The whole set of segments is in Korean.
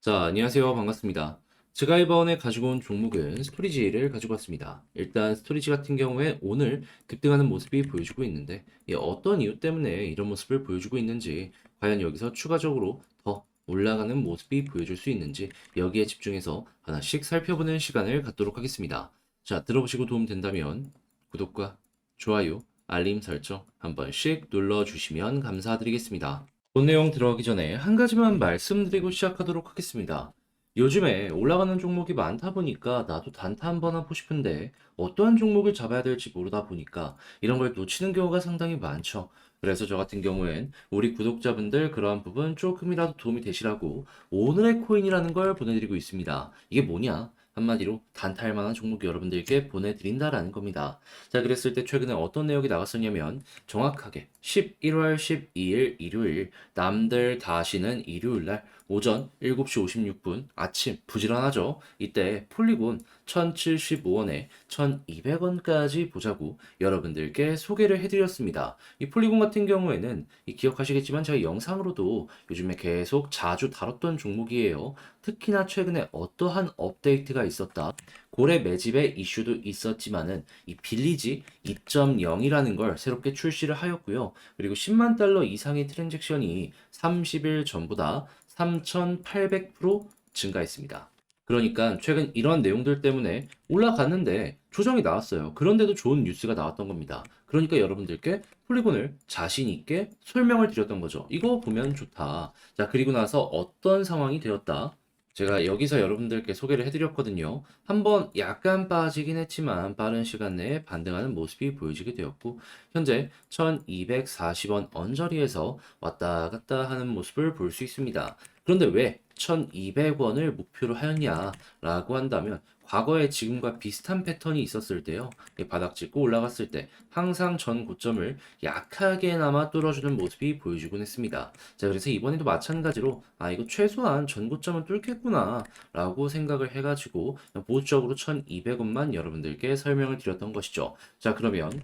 자, 안녕하세요. 반갑습니다. 제가 이번에 가지고 온 종목은 스토리지를 가지고 왔습니다. 일단 스토리지 같은 경우에 오늘 급등하는 모습이 보여주고 있는데, 어떤 이유 때문에 이런 모습을 보여주고 있는지, 과연 여기서 추가적으로 더 올라가는 모습이 보여줄 수 있는지, 여기에 집중해서 하나씩 살펴보는 시간을 갖도록 하겠습니다. 자, 들어보시고 도움 된다면 구독과 좋아요, 알림 설정 한 번씩 눌러주시면 감사드리겠습니다. 본 내용 들어가기 전에 한 가지만 말씀드리고 시작하도록 하겠습니다. 요즘에 올라가는 종목이 많다 보니까 나도 단타 한번 하고 싶은데 어떠한 종목을 잡아야 될지 모르다 보니까 이런 걸 놓치는 경우가 상당히 많죠. 그래서 저 같은 경우엔 우리 구독자분들 그러한 부분 조금이라도 도움이 되시라고 오늘의 코인이라는 걸 보내드리고 있습니다. 이게 뭐냐? 한마디로 단타할 만한 종목 여러분들께 보내드린다라는 겁니다. 자, 그랬을 때 최근에 어떤 내용이 나왔었냐면 정확하게 11월 12일 일요일 남들 다 쉬는 일요일 날 오전 7시 56분 아침 부지런하죠. 이때 폴리곤 1075원에 1200원까지 보자고 여러분들께 소개를 해드렸습니다. 이 폴리곤 같은 경우에는 기억하시겠지만 제가 영상으로도 요즘에 계속 자주 다뤘던 종목이에요. 특히나 최근에 어떠한 업데이트가 있었다. 고래 매집의 이슈도 있었지만은 이 빌리지 2.0이라는 걸 새롭게 출시를 하였고요. 그리고 10만 달러 이상의 트랜잭션이 30일 전보다 3,800% 증가했습니다. 그러니까 최근 이런 내용들 때문에 올라갔는데 조정이 나왔어요. 그런데도 좋은 뉴스가 나왔던 겁니다. 그러니까 여러분들께 폴리곤을 자신 있게 설명을 드렸던 거죠. 이거 보면 좋다. 자, 그리고 나서 어떤 상황이 되었다. 제가 여기서 여러분들께 소개를 해드렸거든요. 한번 약간 빠지긴 했지만 빠른 시간 내에 반등하는 모습이 보여지게 되었고 현재 1240원 언저리에서 왔다 갔다 하는 모습을 볼 수 있습니다. 그런데 왜 1200원을 목표로 하였냐라고 한다면 과거에 지금과 비슷한 패턴이 있었을 때요. 바닥 찍고 올라갔을 때 항상 전 고점을 약하게나마 뚫어주는 모습이 보여주곤 했습니다. 자, 그래서 이번에도 마찬가지로 이거 최소한 전 고점은 뚫겠구나 라고 생각을 해가지고 보수적으로 1200원만 여러분들께 설명을 드렸던 것이죠. 자, 그러면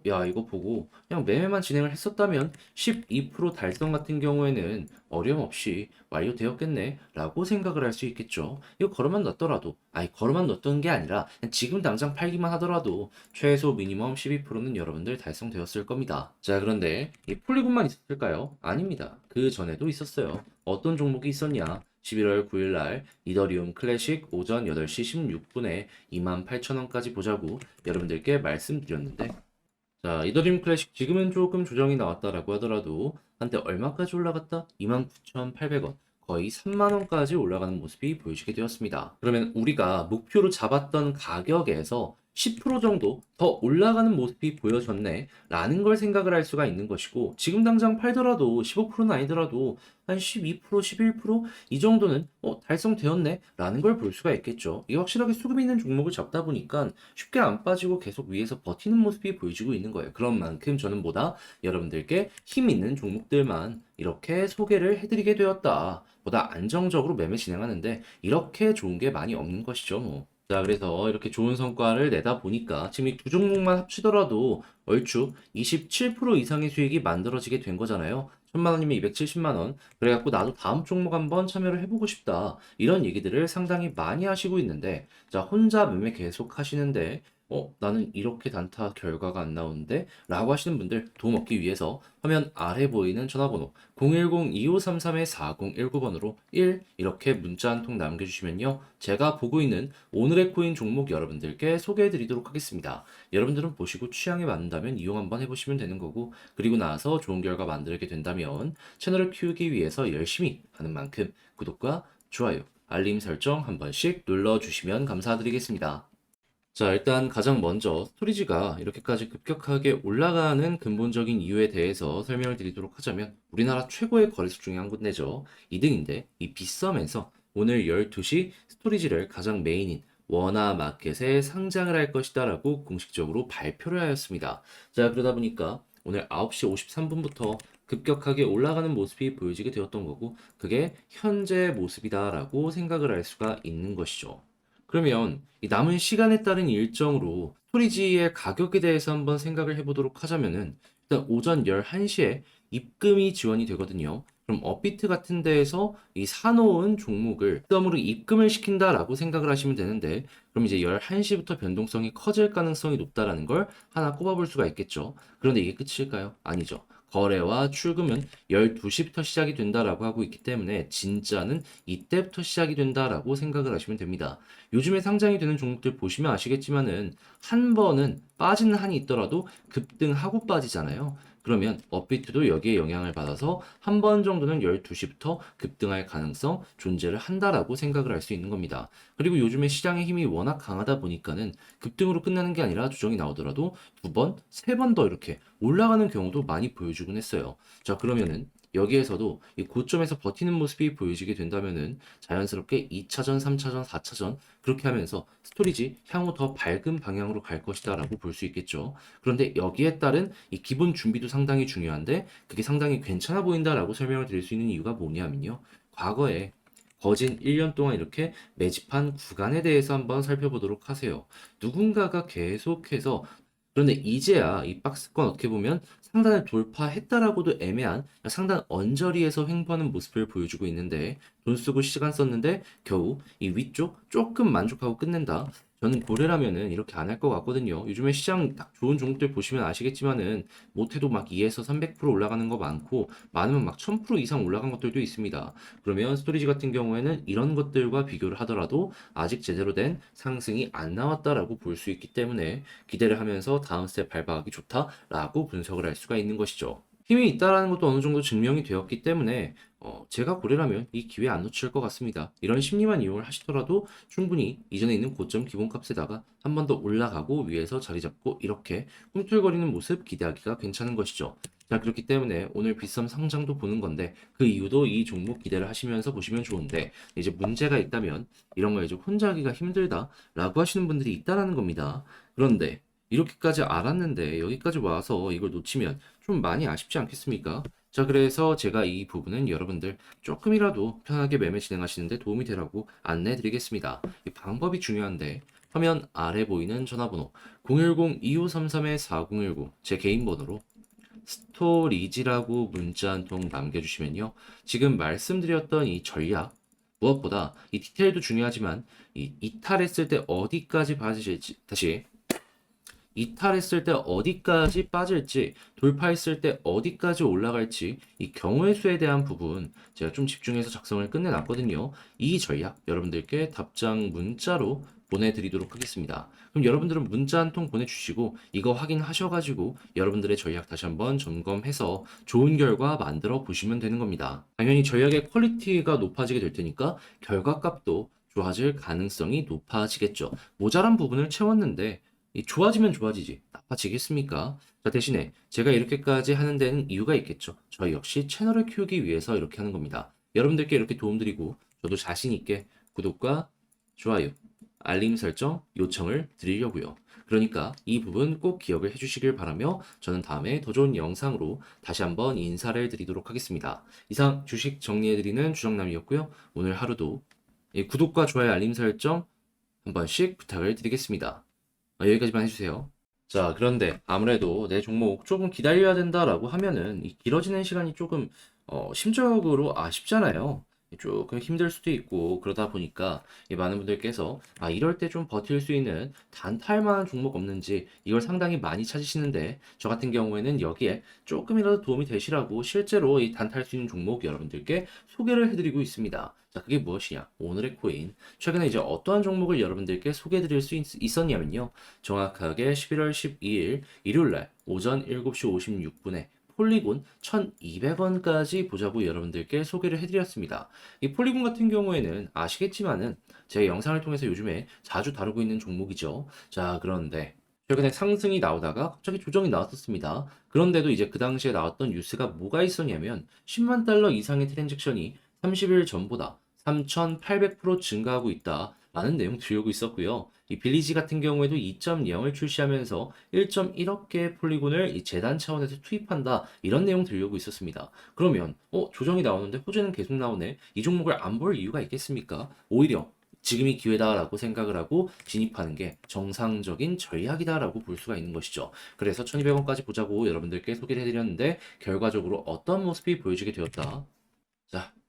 야, 이거 보고 그냥 매매만 진행을 했었다면 12% 달성 같은 경우에는 어려움 없이 완료되었겠네 라고 생각을 할 수 있겠죠. 이거 걸어만 넣었더라도, 걸어만 넣었던 게 아니라 그냥 지금 당장 팔기만 하더라도 최소 미니멈 12%는 여러분들 달성되었을 겁니다. 자, 그런데 이 폴리곤만 있었을까요? 아닙니다. 그 전에도 있었어요. 어떤 종목이 있었냐? 11월 9일 날 이더리움 클래식 오전 8시 16분에 28,000원까지 보자고 여러분들께 말씀드렸는데 자, 이더리움 클래식 지금은 조금 조정이 나왔다라고 하더라도 한때 얼마까지 올라갔다? 29,800원. 거의 3만 원까지 올라가는 모습이 보여지게 되었습니다. 그러면 우리가 목표로 잡았던 가격에서 10% 정도 더 올라가는 모습이 보여졌네 라는 걸 생각을 할 수가 있는 것이고 지금 당장 팔더라도 15%는 아니더라도 한 12%, 11%이 정도는 달성되었네 라는 걸 볼 수가 있겠죠. 이 확실하게 수급 있는 종목을 잡다 보니까 쉽게 안 빠지고 계속 위에서 버티는 모습이 보여지고 있는 거예요. 그런 만큼 저는 보다 여러분들께 힘 있는 종목들만 이렇게 소개를 해드리게 되었다. 보다 안정적으로 매매 진행하는데 이렇게 좋은 게 많이 없는 것이죠, 뭐. 자, 그래서 이렇게 좋은 성과를 내다 보니까 지금 이 두 종목만 합치더라도 얼추 27% 이상의 수익이 만들어지게 된 거잖아요. 1000만 원이면 270만 원. 그래갖고 나도 다음 종목 한번 참여를 해보고 싶다. 이런 얘기들을 상당히 많이 하시고 있는데, 자, 혼자 매매 계속 하시는데, 나는 이렇게 단타 결과가 안 나오는데? 라고 하시는 분들 도움 얻기 위해서 화면 아래 보이는 전화번호 010-2533-4019번으로 1 이렇게 문자 한 통 남겨주시면요. 제가 보고 있는 오늘의 코인 종목 여러분들께 소개해 드리도록 하겠습니다. 여러분들은 보시고 취향에 맞는다면 이용 한번 해보시면 되는 거고 그리고 나서 좋은 결과 만들게 된다면 채널을 키우기 위해서 열심히 하는 만큼 구독과 좋아요, 알림 설정 한 번씩 눌러주시면 감사드리겠습니다. 자, 일단 가장 먼저 스토리지가 이렇게까지 급격하게 올라가는 근본적인 이유에 대해서 설명을 드리도록 하자면 우리나라 최고의 거래소 중에 한 군데죠. 2등인데 이 빗썸에서 오늘 12시 스토리지를 가장 메인인 워나마켓에 상장을 할 것이다 라고 공식적으로 발표를 하였습니다. 자, 그러다 보니까 오늘 9시 53분부터 급격하게 올라가는 모습이 보여지게 되었던 거고 그게 현재 모습이다라고 생각을 할 수가 있는 것이죠. 그러면 이 남은 시간에 따른 일정으로 스토리지의 가격에 대해서 한번 생각을 해보도록 하자면은 일단 오전 11시에 입금이 지원이 되거든요. 그럼 업비트 같은 데에서 이 사놓은 종목을 덤으로 입금을 시킨다라고 생각을 하시면 되는데, 그럼 이제 11시부터 변동성이 커질 가능성이 높다라는 걸 하나 꼽아볼 수가 있겠죠. 그런데 이게 끝일까요? 아니죠. 거래와 출금은 12시부터 시작이 된다라고 하고 있기 때문에 진짜는 이때부터 시작이 된다라고 생각을 하시면 됩니다. 요즘에 상장이 되는 종목들 보시면 아시겠지만은 한 번은 빠지는 한이 있더라도 급등하고 빠지잖아요. 그러면 업비트도 여기에 영향을 받아서 한 번 정도는 12시부터 급등할 가능성 존재를 한다라고 생각을 할 수 있는 겁니다. 그리고 요즘에 시장의 힘이 워낙 강하다 보니까는 급등으로 끝나는 게 아니라 조정이 나오더라도 두 번, 세 번 더 이렇게 올라가는 경우도 많이 보여주곤 했어요. 자, 그러면은 여기에서도 이 고점에서 버티는 모습이 보여지게 된다면은 자연스럽게 2차전, 3차전, 4차전 그렇게 하면서 스토리지 향후 더 밝은 방향으로 갈 것이다라고 볼 수 있겠죠. 그런데 여기에 따른 이 기본 준비도 상당히 중요한데 그게 상당히 괜찮아 보인다라고 설명을 드릴 수 있는 이유가 뭐냐면요. 과거에 거진 1년 동안 이렇게 매집한 구간에 대해서 한번 살펴보도록 하세요. 누군가가 계속해서 그런데 이제야 이 박스권 어떻게 보면 상단을 돌파했다라고도 애매한 상단 언저리에서 횡보하는 모습을 보여주고 있는데 돈 쓰고 시간 썼는데 겨우 이 위쪽 조금 만족하고 끝낸다. 저는 고래라면은 이렇게 안 할 것 같거든요. 요즘에 시장 딱 좋은 종목들 보시면 아시겠지만은 못해도 막 2에서 300% 올라가는 거 많고 많으면 막 1000% 이상 올라간 것들도 있습니다. 그러면 스토리지 같은 경우에는 이런 것들과 비교를 하더라도 아직 제대로 된 상승이 안 나왔다라고 볼 수 있기 때문에 기대를 하면서 다음 스텝 밟아가기 좋다라고 분석을 할 수가 있는 것이죠. 힘이 있다라는 것도 어느 정도 증명이 되었기 때문에 제가 고래라면 이 기회 안 놓칠 것 같습니다. 이런 심리만 이용을 하시더라도 충분히 이전에 있는 고점 기본값에다가 한 번 더 올라가고 위에서 자리 잡고 이렇게 꿈틀거리는 모습 기대하기가 괜찮은 것이죠. 자, 그렇기 때문에 오늘 빗썸 상장도 보는 건데 그 이유도 이 종목 기대를 하시면서 보시면 좋은데 이제 문제가 있다면 이런 거 이제 혼자 하기가 힘들다라고 하시는 분들이 있다라는 겁니다. 그런데 이렇게까지 알았는데 여기까지 와서 이걸 놓치면 좀 많이 아쉽지 않겠습니까? 자, 그래서 제가 이 부분은 여러분들 조금이라도 편하게 매매 진행하시는데 도움이 되라고 안내 드리겠습니다. 이 방법이 중요한데 화면 아래 보이는 전화번호 010-2533-4019 제 개인 번호로 스토리지라고 문자 한 통 남겨주시면요. 지금 말씀드렸던 이 전략 무엇보다 이 디테일도 중요하지만 이 이탈했을 때 어디까지 빠질지 다시 이탈했을 때 어디까지 빠질지, 돌파했을 때 어디까지 올라갈지, 이 경우의 수에 대한 부분 제가 좀 집중해서 작성을 끝내놨거든요. 이 전략 여러분들께 답장 문자로 보내드리도록 하겠습니다. 그럼 여러분들은 문자 한 통 보내주시고 이거 확인하셔가지고 여러분들의 전략 다시 한번 점검해서 좋은 결과 만들어 보시면 되는 겁니다. 당연히 전략의 퀄리티가 높아지게 될 테니까 결과값도 좋아질 가능성이 높아지겠죠. 모자란 부분을 채웠는데 이 좋아지면 좋아지지 나빠지겠습니까? 자, 대신에 제가 이렇게까지 하는 데는 이유가 있겠죠. 저 역시 채널을 키우기 위해서 이렇게 하는 겁니다. 여러분들께 이렇게 도움드리고 저도 자신 있게 구독과 좋아요, 알림 설정 요청을 드리려고요. 그러니까 이 부분 꼭 기억을 해주시길 바라며 저는 다음에 더 좋은 영상으로 다시 한번 인사를 드리도록 하겠습니다. 이상 주식 정리해드리는 주정남이었고요. 오늘 하루도 이 구독과 좋아요, 알림 설정 한 번씩 부탁을 드리겠습니다. 여기까지만 해주세요. 자, 그런데 아무래도 내 종목 조금 기다려야 된다라고 하면은 이 길어지는 시간이 조금 심적으로 아쉽잖아요. 조금 힘들 수도 있고 그러다 보니까 이 많은 분들께서 이럴 때 좀 버틸 수 있는 단타할 만한 종목 없는지 이걸 상당히 많이 찾으시는데 저 같은 경우에는 여기에 조금이라도 도움이 되시라고 실제로 이 단타할 수 있는 종목 여러분들께 소개를 해드리고 있습니다. 자, 그게 무엇이냐? 오늘의 코인. 최근에 이제 어떠한 종목을 여러분들께 소개해 드릴 수 있었냐면요. 정확하게 11월 12일 일요일날 오전 7시 56분에 폴리곤 1200원까지 보자고 여러분들께 소개를 해드렸습니다. 이 폴리곤 같은 경우에는 아시겠지만은 제 영상을 통해서 요즘에 자주 다루고 있는 종목이죠. 자, 그런데 최근에 상승이 나오다가 갑자기 조정이 나왔었습니다. 그런데도 이제 그 당시에 나왔던 뉴스가 뭐가 있었냐면 10만 달러 이상의 트랜잭션이 30일 전보다 3,800% 증가하고 있다. 라는 내용 들려오고 있었고요. 이 빌리지 같은 경우에도 2.0을 출시하면서 1.1억 개의 폴리곤을 이 재단 차원에서 투입한다. 이런 내용 들려오고 있었습니다. 그러면 조정이 나오는데 호재는 계속 나오네. 이 종목을 안 볼 이유가 있겠습니까? 오히려 지금이 기회다라고 생각을 하고 진입하는 게 정상적인 전략이다라고 볼 수가 있는 것이죠. 그래서 1200원까지 보자고 여러분들께 소개를 해드렸는데 결과적으로 어떤 모습이 보여지게 되었다.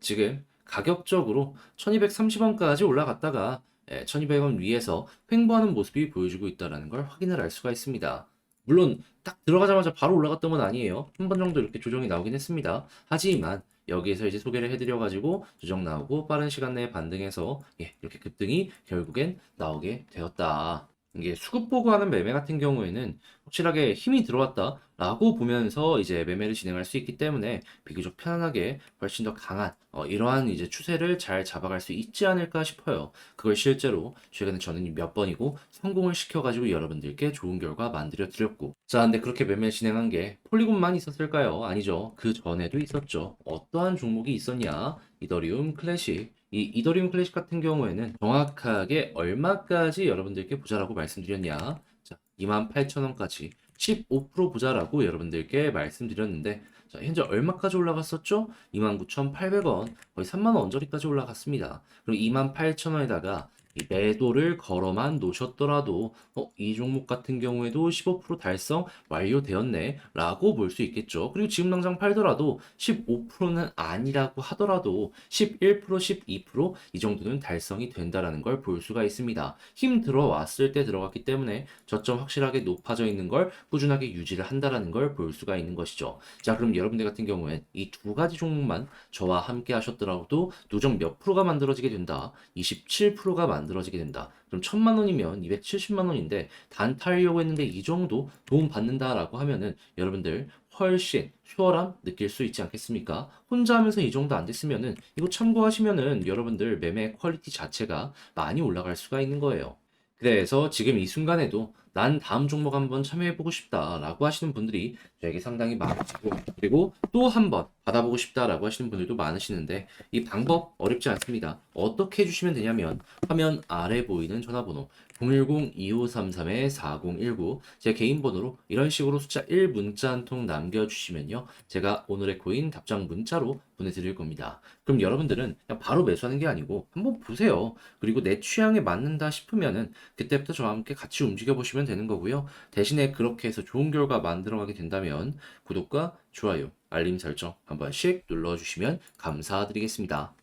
지금 가격적으로 1230원까지 올라갔다가 1200원 위에서 횡보하는 모습이 보여주고 있다는 걸 확인을 할 수가 있습니다. 물론 딱 들어가자마자 바로 올라갔던 건 아니에요. 한 번 정도 이렇게 조정이 나오긴 했습니다. 하지만 여기에서 이제 소개를 해드려가지고 조정 나오고 빠른 시간 내에 반등해서 이렇게 급등이 결국엔 나오게 되었다. 이게 수급 보고하는 매매 같은 경우에는 확실하게 힘이 들어왔다라고 보면서 이제 매매를 진행할 수 있기 때문에 비교적 편안하게 훨씬 더 강한 이러한 이제 추세를 잘 잡아갈 수 있지 않을까 싶어요. 그걸 실제로 최근에 저는 몇 번이고 성공을 시켜가지고 여러분들께 좋은 결과 만들어 드렸고. 자, 근데 그렇게 매매 진행한 게 폴리곤만 있었을까요? 아니죠. 그 전에도 있었죠. 어떠한 종목이 있었냐? 이더리움 클래식. 이 이더리움 클래식 같은 경우에는 정확하게 얼마까지 여러분들께 보자라고 말씀드렸냐? 자, 28,000원까지 15% 보자라고 여러분들께 말씀드렸는데, 자, 현재 얼마까지 올라갔었죠? 29,800원, 거의 3만원 언저리까지 올라갔습니다. 그리고 28,000원에다가 이 매도를 걸어만 놓으셨더라도 이 종목 같은 경우에도 15% 달성 완료되었네 라고 볼 수 있겠죠. 그리고 지금 당장 팔더라도 15%는 아니라고 하더라도 11%, 12%이 정도는 달성이 된다라는 걸 볼 수가 있습니다. 힘 들어왔을 때 들어갔기 때문에 저점 확실하게 높아져 있는 걸 꾸준하게 유지를 한다라는 걸 볼 수가 있는 것이죠. 자, 그럼 여러분들 같은 경우엔 이 두 가지 종목만 저와 함께 하셨더라도 누적 몇 프로가 만들어지게 된다. 27%가 만들어지게 된다. 그럼 1000만 원이면 270만 원인데 단타하려고 했는데 이 정도 도움 받는다라고 하면은 여러분들 훨씬 수월함 느낄 수 있지 않겠습니까? 혼자 하면서 이 정도 안 됐으면은 이거 참고하시면은 여러분들 매매 퀄리티 자체가 많이 올라갈 수가 있는 거예요. 그래서 지금 이 순간에도 난 다음 종목 한번 참여해보고 싶다라고 하시는 분들이 저에게 상당히 많으시고, 그리고 또 한번 받아보고 싶다라고 하시는 분들도 많으시는데 이 방법 어렵지 않습니다. 어떻게 해주시면 되냐면 화면 아래 보이는 전화번호 010-2533-4019 제 개인 번호로 이런 식으로 숫자 1 문자 한 통 남겨주시면요, 제가 오늘의 코인 답장 문자로 보내드릴 겁니다. 그럼 여러분들은 그냥 바로 매수하는 게 아니고 한번 보세요. 그리고 내 취향에 맞는다 싶으면은 그때부터 저와 함께 같이 움직여 보시면 되는 거고요. 대신에 그렇게 해서 좋은 결과 만들어가게 된다면 구독과 좋아요, 알림 설정 한 번씩 눌러주시면 감사드리겠습니다.